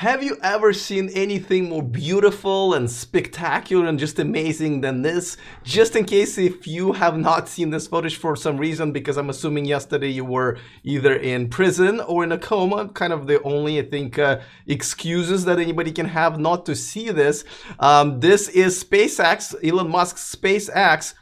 Have you ever seen anything more beautiful and spectacular and just amazing than this? Just in case if you have not seen this footage for some reason, because I'm assuming yesterday you were either in prison or in a coma, kind of the only, I think, excuses that anybody can have not to see this. This is SpaceX, Elon Musk's SpaceX,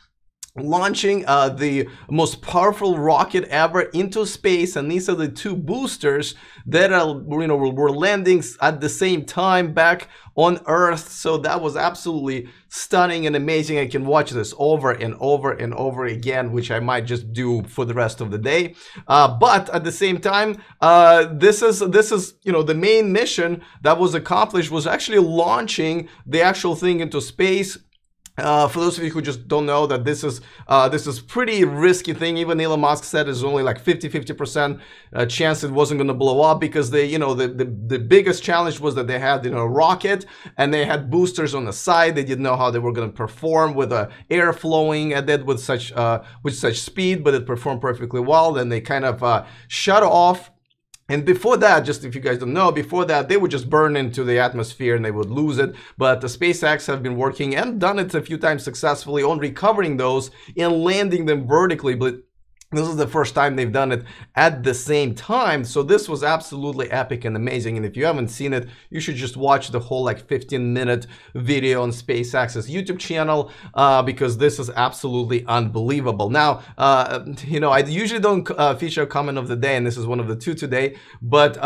launching the most powerful rocket ever into space, and these are the two boosters that are, were landing at the same time back on Earth. So that was absolutely stunning and amazing. I can watch this over and over and over again, which I might just do for the rest of the day. But at the same time, this is the main mission that was accomplished was actually launching the actual thing into space. For those of you who just don't know, that this is pretty risky thing. Even Elon Musk said it's only like 50% chance it wasn't going to blow up, because they, the biggest challenge was that they had, a rocket and they had boosters on the side. They didn't know how they were going to perform with air flowing at it with such speed, but it performed perfectly well. Then they kind of shut off. And before that, just if you guys don't know, before that, they would just burn into the atmosphere and they would lose it. But the SpaceX have been working and done it a few times successfully on recovering those and landing them vertically. But this is the first time they've done it at the same time. So this was absolutely epic and amazing. And if you haven't seen it, you should just watch the whole like 15-minute video on SpaceX's YouTube channel, because this is absolutely unbelievable. Now, I usually don't feature a comment of the day, and this is one of the two today. But,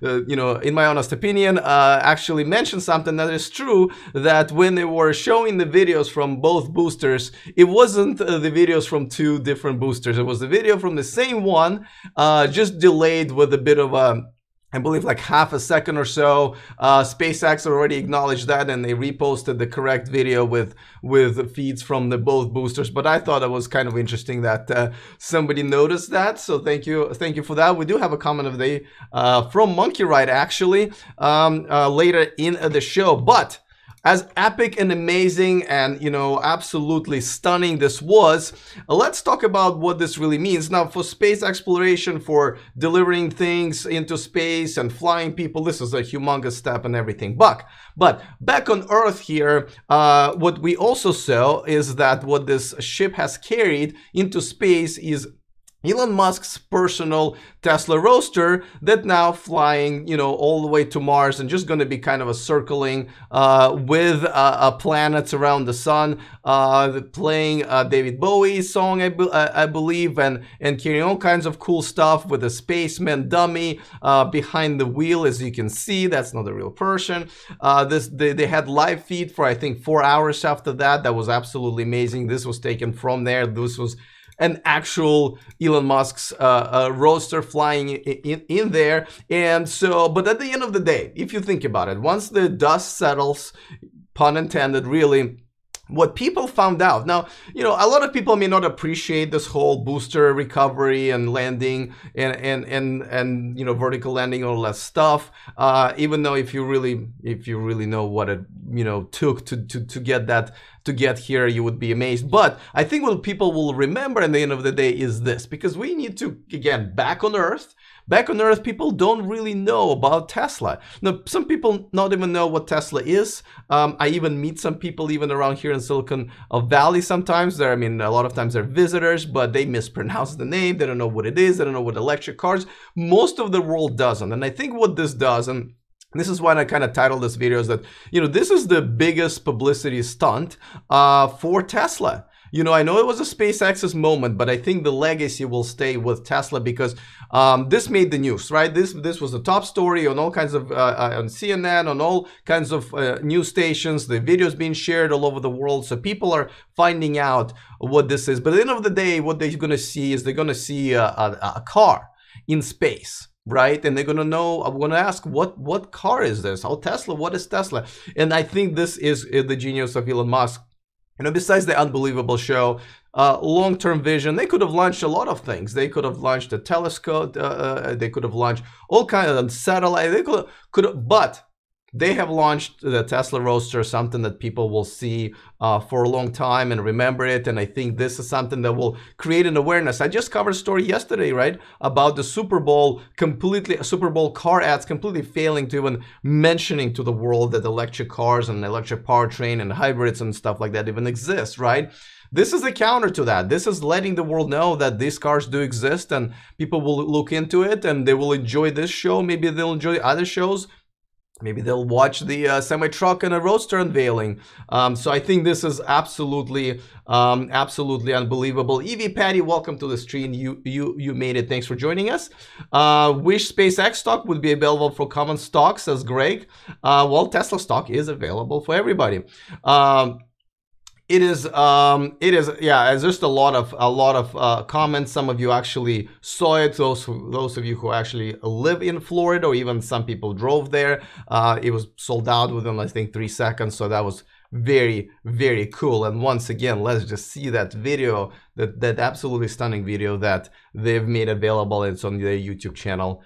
in my honest opinion, actually mention something that is true, that when they were showing the videos from both boosters, it wasn't the videos from two different boosters. It was the video from the same one, just delayed with a bit of I believe like half a second or so. SpaceX already acknowledged that, and they reposted the correct video with feeds from the both boosters. But I thought it was kind of interesting that somebody noticed that. So thank you for that. We do have a comment of the day from Monkey Ride actually later in the show, but as epic and amazing and, absolutely stunning this was, let's talk about what this really means. Now, for space exploration, for delivering things into space and flying people, this is a humongous step and everything. But back on Earth here, what we also saw is that what this ship has carried into space is Elon Musk's personal Tesla Roadster that now flying, all the way to Mars and just going to be kind of a circling with planets around the sun, playing David Bowie's song, I believe, and carrying all kinds of cool stuff with a spaceman dummy behind the wheel, as you can see. That's not a real person. They had live feed for, I think, 4 hours after that. That was absolutely amazing. This was taken from there. This was an actual Elon Musk's Roadster flying in there. And so, but at the end of the day, if you think about it, once the dust settles, pun intended, really, what people found out now, a lot of people may not appreciate this whole booster recovery and landing and vertical landing, all that stuff. Even though if you really know what it took to get that, to get here, you would be amazed. But I think what people will remember at the end of the day is this, because we need to, again, back on Earth, people don't really know about Tesla. Now, some people not even know what Tesla is. I even meet some people even around here in Silicon Valley sometimes. A lot of times they're visitors, but they mispronounce the name. They don't know what it is. They don't know what electric cars. Most of the world doesn't. And I think what this does, and this is why I kind of titled this video, is that, this is the biggest publicity stunt for Tesla. I know it was a SpaceX's moment, but I think the legacy will stay with Tesla, because this made the news, right? This was the top story on all kinds of, on CNN, on all kinds of news stations. The videos being shared all over the world. So people are finding out what this is. But at the end of the day, what they're going to see is they're going to see a car in space. Right? And they're going to know, I'm going to ask, what car is this? Oh, Tesla, what is Tesla? And I think this is the genius of Elon Musk. Besides the unbelievable show, long-term vision, they could have launched a lot of things. They could have launched a telescope, they could have launched all kinds of satellite, they could have, but they have launched the Tesla Roadster, something that people will see for a long time and remember it. And I think this is something that will create an awareness. I just covered a story yesterday, right, about the Super Bowl car ads completely failing to even mentioning to the world that electric cars and electric powertrain and hybrids and stuff like that even exist, right? This is a counter to that. This is letting the world know that these cars do exist and people will look into it and they will enjoy this show. Maybe they'll enjoy other shows. Maybe they'll watch the semi-truck and a Roadster unveiling. So I think this is absolutely unbelievable. Evie Patty, welcome to the stream. You made it. Thanks for joining us. Wish SpaceX stock would be available for common stock, says Greg. Well, Tesla stock is available for everybody. It is yeah, it's just a lot of comments. Some of you actually saw it, those of you who actually live in Florida, or even some people drove there. It was sold out within, I think, 3 seconds, so that was very, very cool. And once again, let's just see that video, that absolutely stunning video that they've made available. It's on their YouTube channel.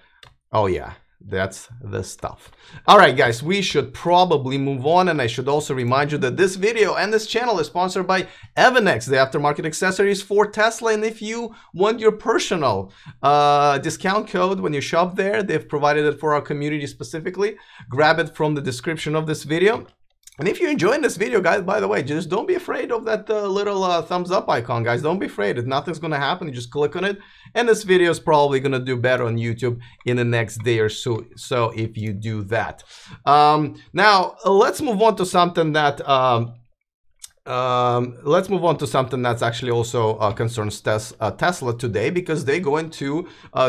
Oh yeah, that's the stuff. All right, guys, we should probably move on, and I should also remind you that this video and this channel is sponsored by Evanex, the aftermarket accessories for Tesla. And if you want your personal discount code when you shop there, they've provided it for our community specifically. Grab it from the description of this video. And if you're enjoying this video, guys, by the way, just don't be afraid of that little thumbs up icon, guys. Don't be afraid. Nothing's going to happen. You just click on it. And this video is probably going to do better on YouTube in the next day or so. So if you do that. Now, let's move on to something that... that's actually also concerns Tesla today, because they're going to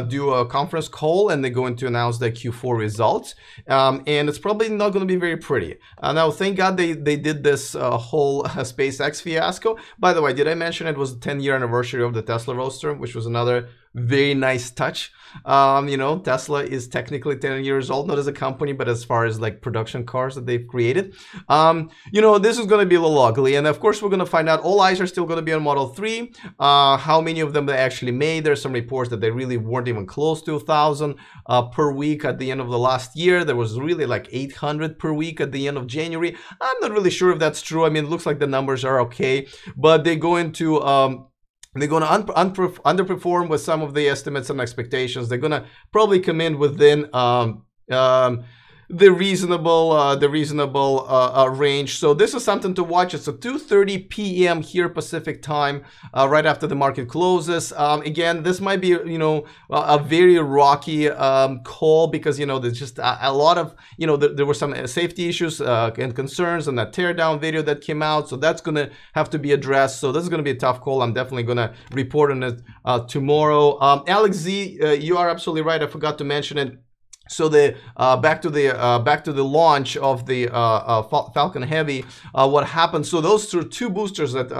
do a conference call and they're going to announce their Q4 results, and it's probably not going to be very pretty. Now, thank God they did this whole SpaceX fiasco. By the way, did I mention it was the 10-year anniversary of the Tesla Roadster, which was another very nice touch. You know, Tesla is technically 10 years old, not as a company, but as far as like production cars that they've created. You know, this is going to be a little ugly, and of course we're going to find out. All eyes are still going to be on Model 3. How many of them they actually made? There's some reports that they really weren't even close to 1,000 per week at the end of the last year. There was really like 800 per week at the end of January. I'm not really sure if that's true. I mean, it looks like the numbers are okay, but they're going to underperform with some of the estimates and expectations. They're going to probably come in within the reasonable range. So this is something to watch. It's at 2:30 p.m. here Pacific time, right after the market closes. Again, this might be, you know, a very rocky call, because, you know, there's just a lot of, you know, there were some safety issues and concerns on that teardown video that came out. So that's going to have to be addressed. So this is going to be a tough call. I'm definitely going to report on it tomorrow. Alex Z, you are absolutely right. I forgot to mention it. So the back to the launch of the Falcon Heavy, what happened? So those are two boosters that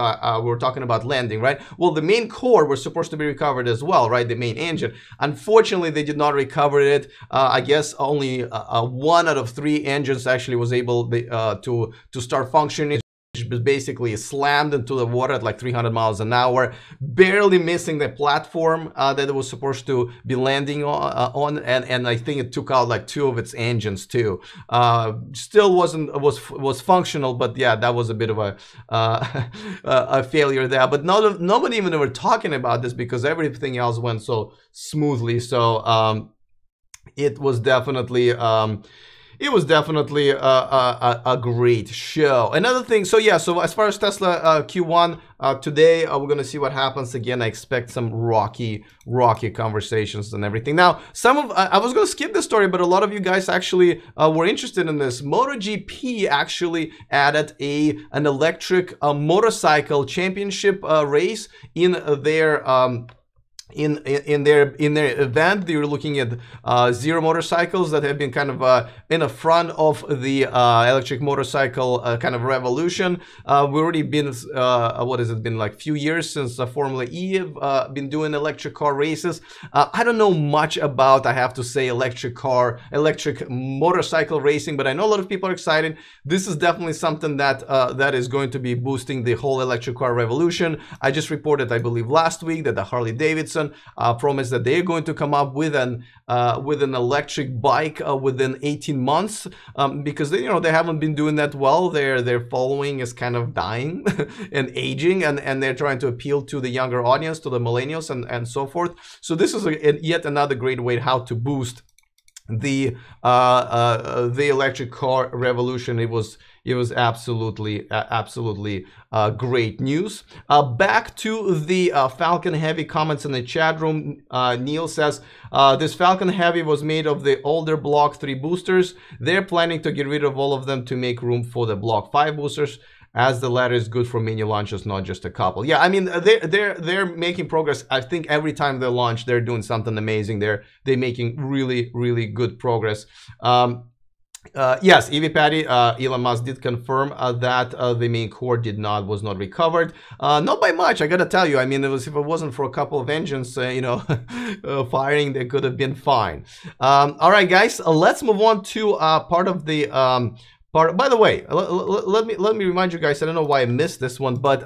we're talking about landing, right? Well, the main core was supposed to be recovered as well, right? The main engine. Unfortunately, they did not recover it. I guess only 1 out of 3 engines actually was able to start functioning. Basically slammed into the water at like 300 miles an hour, barely missing the platform that it was supposed to be landing on, and I think it took out like 2 of its engines too. Still was functional, but yeah, that was a bit of a failure there. But nobody even ever talking about this, because everything else went so smoothly. So it was definitely a great show. Another thing, so yeah, so as far as Tesla Q1 today, we're gonna see what happens. Again, I expect some rocky conversations and everything. Now, I was gonna skip this story, but a lot of you guys actually were interested in this. MotoGP actually added an electric motorcycle championship race in their in their event. They were looking at zero motorcycles that have been kind of in the front of the electric motorcycle kind of revolution. We've already been what has it been, like few years since Formula E have been doing electric car races. I don't know much about, I have to say, electric motorcycle racing, but I know a lot of people are excited. This is definitely something that that is going to be boosting the whole electric car revolution. I just reported, I believe last week, that the Harley Davidson spokesperson promised that they're going to come up with an electric bike within 18 months because they, they haven't been doing that well. Their following is kind of dying and aging, and they're trying to appeal to the younger audience, to the millennials and so forth. So this is yet another great way how to boost the electric car revolution. It was absolutely great news. Back to the Falcon Heavy comments in the chat room. Neil says this Falcon Heavy was made of the older Block 3 boosters. They're planning to get rid of all of them to make room for the Block 5 boosters, as the latter is good for mini launches, not just a couple. Yeah, I mean, they're making progress. I think every time they launch, they're doing something amazing. They're making really good progress. Yes, EV Patty, Elon Musk did confirm that the main core was not recovered. Not by much, I gotta tell you. I mean, if it wasn't for a couple of engines, firing, they could have been fine. All right, guys, let's move on to part of the by the way, let me remind you guys. I don't know why I missed this one, but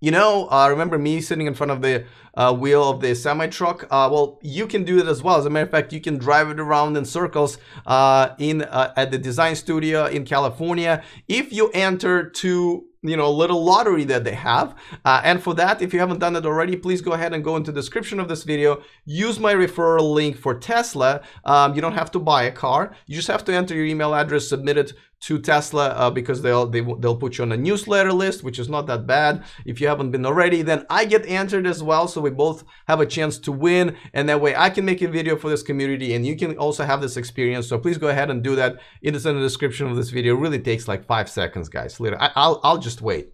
remember me sitting in front of the wheel of the semi truck? Well, you can do it as well. As a matter of fact, you can drive it around in circles at the design studio in California if you enter to little lottery that they have. And for that, if you haven't done it already, please go ahead and go into the description of this video. Use my referral link for Tesla. You don't have to buy a car. You just have to enter your email address, submit it to Tesla because they'll put you on a newsletter list, which is not that bad. If you haven't been already, then I get entered as well, so we both have a chance to win, and that way I can make a video for this community and you can also have this experience. So please go ahead and do that. It is in the description of this video. It really takes like 5 seconds, guys. Literally, I'll just wait.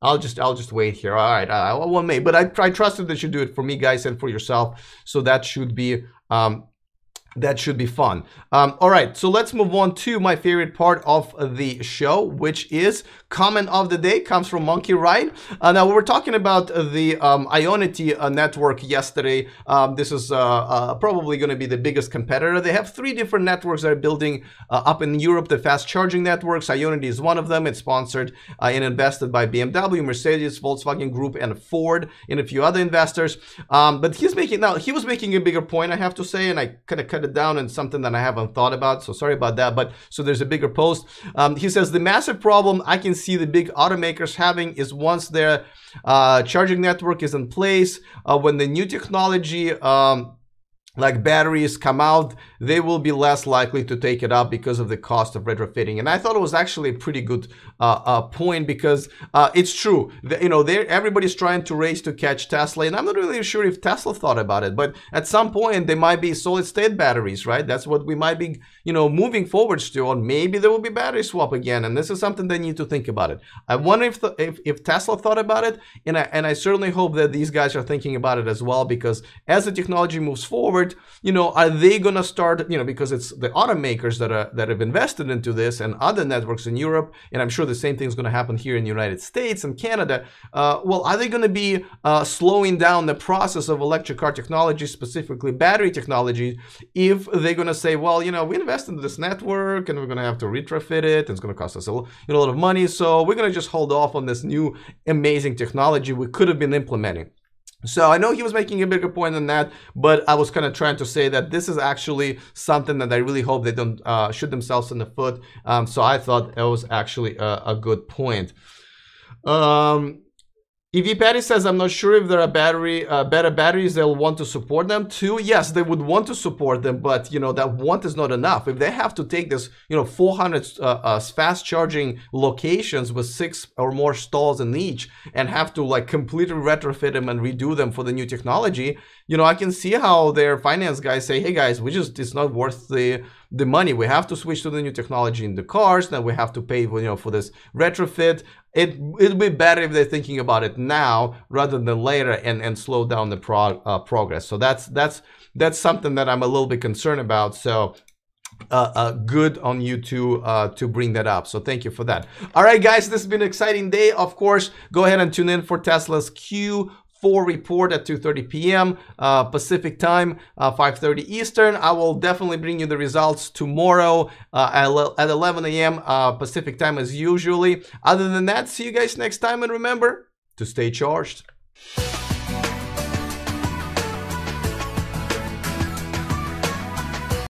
I'll just wait here. All right, I won't make, but I trusted that you do it for me, guys, and for yourself. So that should be fun. All right, so let's move on to my favorite part of the show, which is comment of the day. Comes from Monkey Ride. Now, we were talking about the Ionity network yesterday. This is probably going to be the biggest competitor. They have 3 different networks that are building up in Europe, the fast charging networks. Ionity is one of them. It's sponsored and invested by BMW, Mercedes, Volkswagen Group, and Ford, and a few other investors. But he was making a bigger point, I have to say, and I kind of cut it down and something that I haven't thought about, so sorry about that. But so there's a bigger post. He says the massive problem I can see the big automakers having is once their charging network is in place, when the new technology like batteries come out, they will be less likely to take it up because of the cost of retrofitting. And I thought it was actually a pretty good point, because it's true. Everybody's trying to race to catch Tesla, and I'm not really sure if Tesla thought about it, but at some point there might be solid state batteries, right? That's what we might be, moving forwards to, or maybe there will be battery swap again, and this is something they need to think about it. I wonder if Tesla thought about it, and I certainly hope that these guys are thinking about it as well, because as the technology moves forward, are they gonna start, because it's the automakers that have invested into this, and other networks in Europe, and I'm sure the same thing is gonna happen here in the United States and Canada. Well, are they gonna be slowing down the process of electric car technology, specifically battery technology, if they're gonna say, well, we invested in this network and we're gonna have to retrofit it, and it's gonna cost us a lot of money, so we're gonna just hold off on this new amazing technology we could have been implementing. So I know he was making a bigger point than that, but I was kind of trying to say that this is actually something that I really hope they don't shoot themselves in the foot. So I thought that was actually a good point. EV Patty says, I'm not sure if there are better batteries, they'll want to support them too. Yes, they would want to support them, but that want is not enough. If they have to take this, 400 fast charging locations with 6 or more stalls in each, and have to like completely retrofit them and redo them for the new technology, I can see how their finance guys say, hey guys, it's not worth the money. We have to switch to the new technology in the cars, then we have to pay for this retrofit. It'd be better if they're thinking about it now rather than later, and slow down the progress. So that's something that I'm a little bit concerned about. So good on you to bring that up. So thank you for that. All right, guys, this has been an exciting day. Of course, go ahead and tune in for Tesla's Q4 report at 2:30 p.m. Pacific time, 5:30 Eastern. I will definitely bring you the results tomorrow at 11 a.m. Pacific time as usually. Other than that, see you guys next time, and remember to stay charged.